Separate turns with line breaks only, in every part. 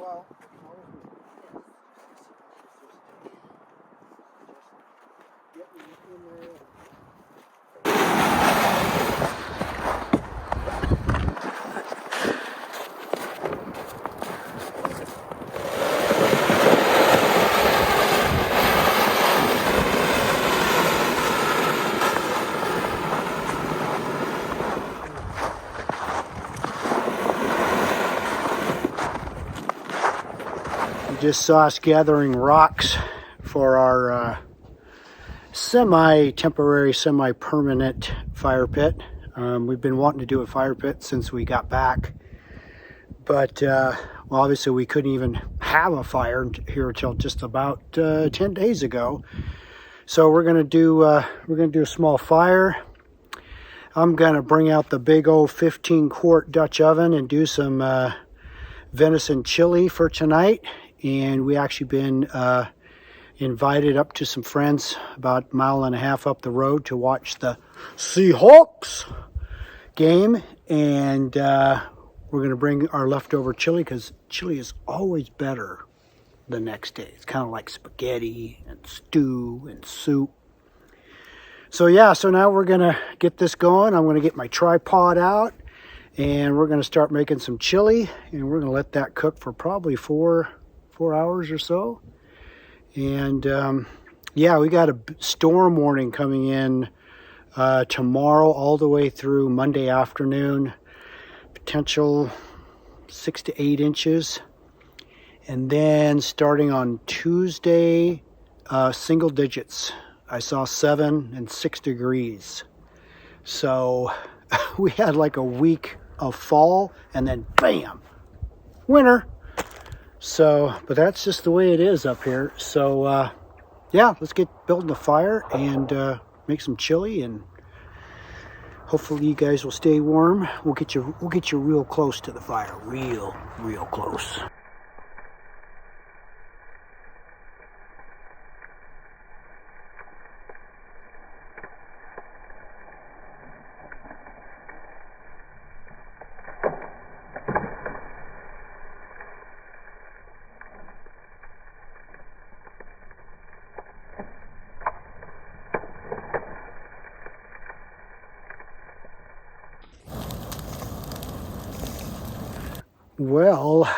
Well, you just saw us gathering rocks for our semi-temporary, semi-permanent fire pit. We've been wanting to do a fire pit since we got back, but well, obviously we couldn't even have a fire here until just about 10 days ago. So we're gonna do a small fire. I'm gonna bring out the big old 15-quart Dutch oven and do some venison chili for tonight. And we actually been invited up to some friends about a mile and a half up the road to watch the Seahawks game. And we're going to bring our leftover chili because chili is always better the next day. It's kind of like spaghetti and stew and soup. So yeah, so now we're going to get this going. I'm going to get my tripod out and we're going to start making some chili. And we're going to let that cook for probably four hours or so. And yeah, we got a storm warning coming in tomorrow all the way through Monday afternoon. Potential 6 to 8 inches. And then starting on Tuesday, single digits. I saw 7 and 6 degrees. So we had like a week of fall and then bam, winter. So, but that's just the way it is up here. So, yeah, let's get building the fire and make some chili, and hopefully you guys will stay warm. We'll get you real close to the fire, real close. Well,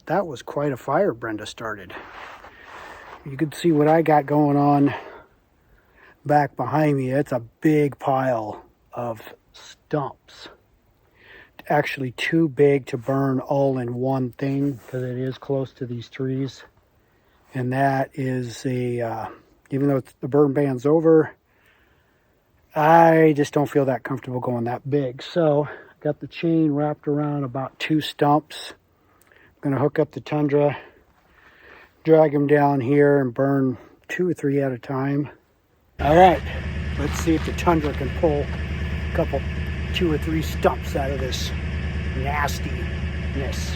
that was quite a fire Brenda started. You can see what I got going on back behind me. It's a big pile of stumps. Actually too big to burn all in one thing because it is close to these trees. And that is even though the burn ban's over, I just don't feel that comfortable going that big. So got the chain wrapped around about 2 stumps. I'm going to hook up the Tundra, drag them down here and burn 2 or 3 at a time. All right, let's see if the Tundra can pull a couple, 2 or 3 stumps out of this nastiness.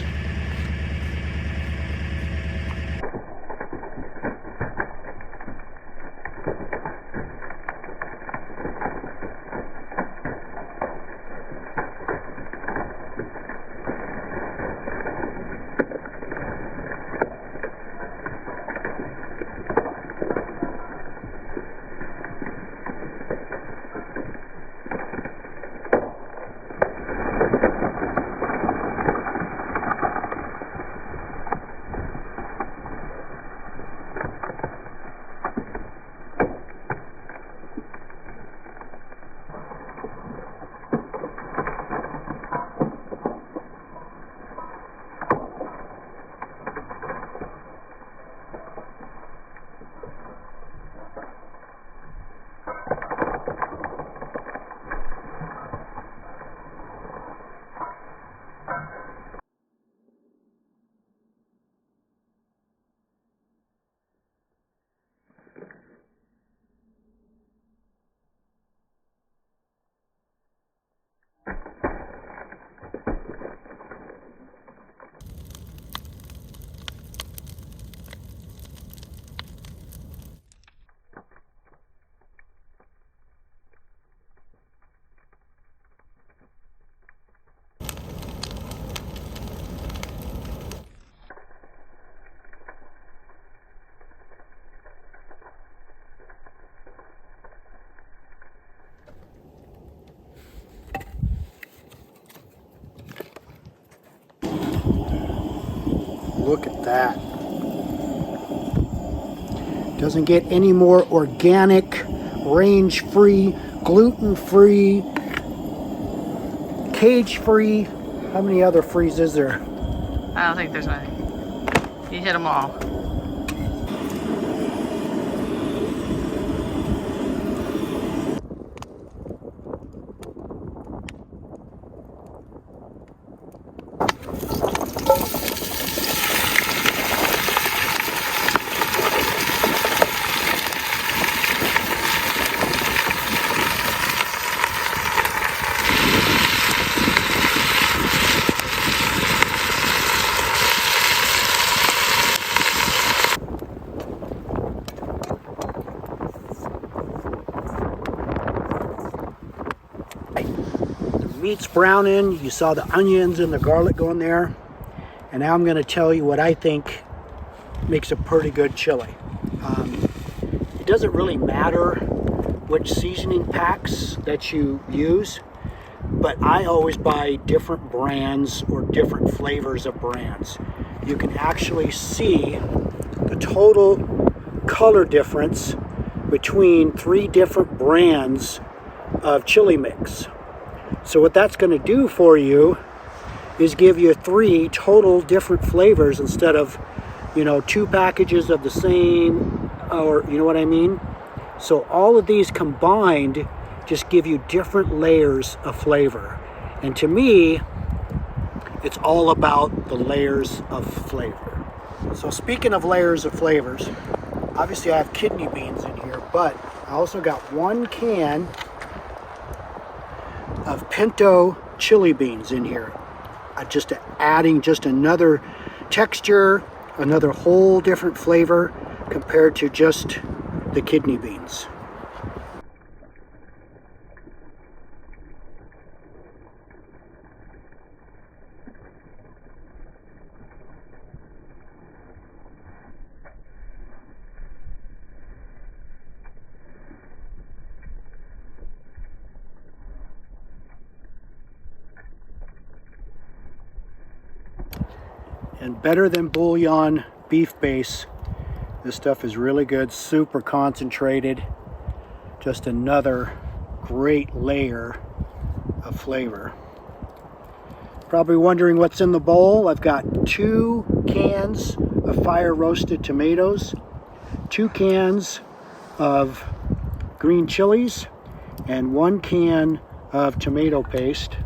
look at that. Doesn't get any more organic, range-free, gluten-free, cage-free. How many other frees is there?
I don't think there's any. You hit them all.
Meat's browning. You saw the onions and the garlic going there. And now I'm going to tell you what I think makes a pretty good chili. It doesn't really matter which seasoning packs that you use, but I always buy different brands or different flavors of brands. You can actually see the total color difference between 3 different brands of chili mix. So what that's going to do for you is give you 3 total different flavors instead of, 2 packages of the same, or you know what I mean? So all of these combined just give you different layers of flavor. And to me, it's all about the layers of flavor. So speaking of layers of flavors, obviously I have kidney beans in here, but I also got 1 can of pinto chili beans in here. Just adding just another texture, another whole different flavor compared to just the kidney beans. And better than bouillon beef base, this stuff is really good, super concentrated. Just another great layer of flavor. Probably wondering what's in the bowl. I've got 2 cans of fire roasted tomatoes, 2 cans of green chilies, and 1 can of tomato paste.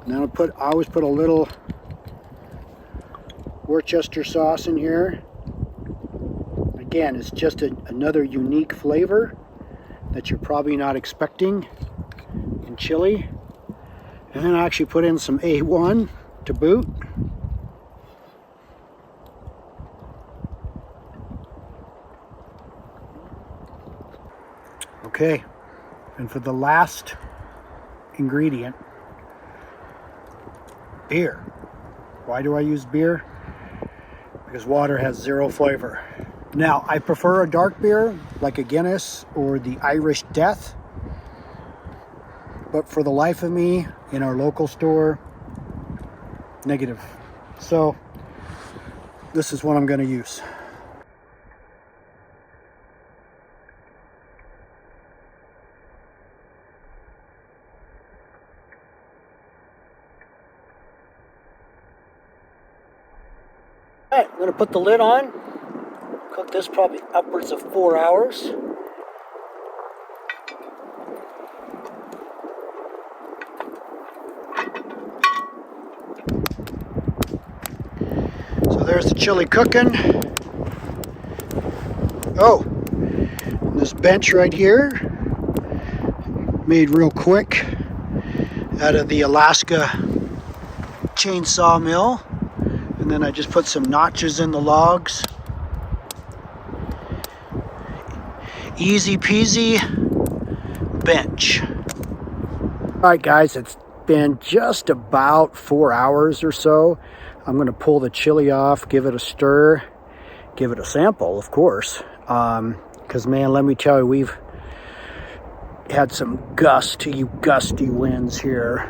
And then I always put a little Worcester sauce in here. Again, it's just another unique flavor that you're probably not expecting in chili. And then I actually put in some A1 to boot. Okay, and for the last ingredient, beer. Why do I use beer? Because water has 0 flavor. Now, I prefer a dark beer like a Guinness or the Irish Death, but for the life of me, in our local store, negative. So this is what I'm going to use. All right, I'm going to put the lid on. Cook this probably upwards of 4 hours. So there's the chili cooking. Oh, this bench right here, made real quick out of the Alaska chainsaw mill. And then I just put some notches in the logs. Easy peasy bench. All right, guys, it's been just about 4 hours or so. I'm going to pull the chili off, give it a stir, give it a sample, of course. Because, man, let me tell you, we've had some gusty winds here.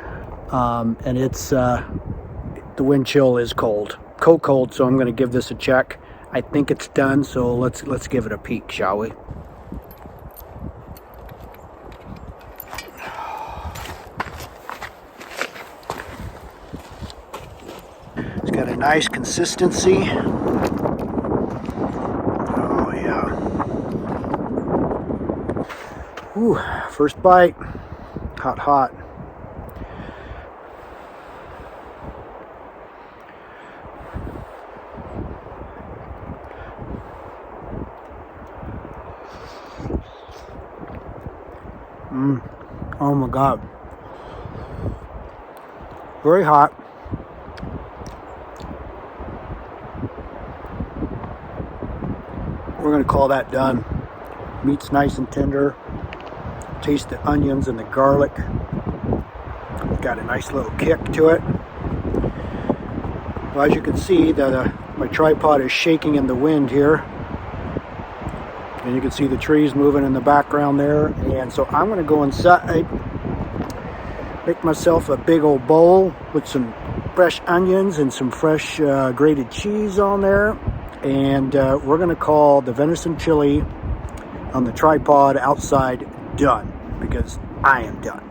And it's, the wind chill is cold. cold, so I'm going to give this a check. I think it's done, so let's give it a peek, shall we? It's got a nice consistency. Oh yeah. Ooh, first bite. Hot, hot. Oh my God. Very hot. We're going to call that done. Meat's nice and tender. Taste the onions and the garlic. Got a nice little kick to it. Well, as you can see, my tripod is shaking in the wind here. And you can see the trees moving in the background there. And so I'm going to go inside, make myself a big old bowl with some fresh onions and some fresh grated cheese on there. And we're going to call the venison chili on the tripod outside done, because I am done.